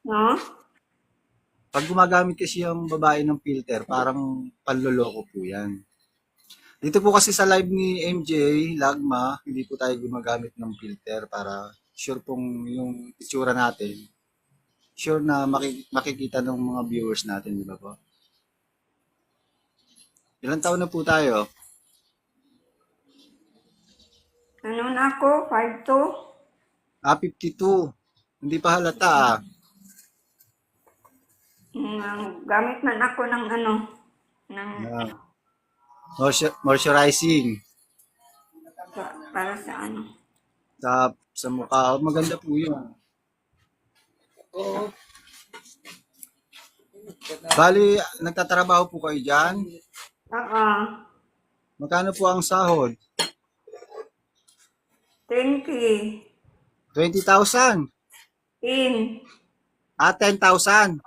No? Pag gumagamit kasi yung babae ng filter, parang panloloko po yan. Dito po kasi sa live ni MJ, Lagma, hindi po tayo gumagamit ng filter para sure pong yung itsura natin, sure na makikita ng mga viewers natin, di ba po? Ilang taon na po tayo? Ano na ako? 5'2"? 52. Hindi pa halata ah. Gamit man ako ng ano, ng Ah, moisturizing para sa ano. sa mukha. Maganda po yun. Bali, nagtatrabaho po kayo dyan? Oo, Magkano po ang sahod? 10K. 20,000. In. 10,000.